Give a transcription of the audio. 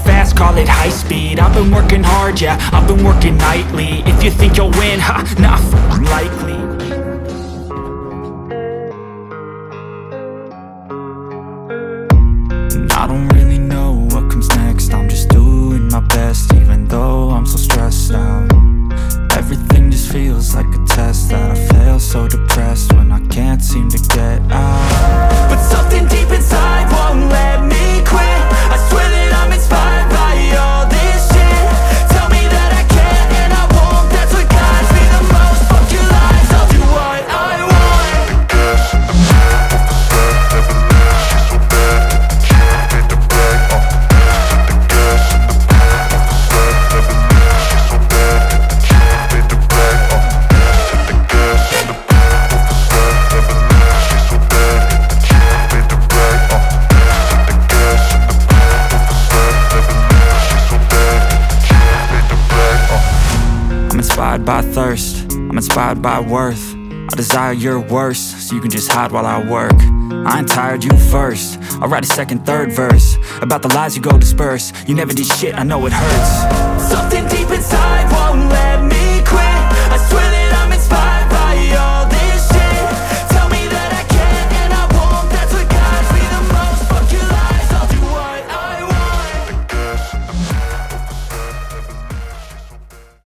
Fast, call it high speed. I've been working hard, yeah, I've been working nightly. If you think you'll win, ha, not likely. And I don't really know what comes next. I'm just doing my best, even though I'm so stressed out. Everything just feels like a test that I fail, so depressed when I can't seem to get out. But something deep inside won't let me quit. I swear that I'm inspired by all this shit. Tell me that I can and I won't. That's what guides me the most. Fuck your lies, I'll do what I want. By thirst, I'm inspired by worth. I desire your worst, so you can just hide while I work. I ain't tired, you first. I'll write a second, third verse about the lies you go disperse. You never did shit, I know it hurts. Something deep inside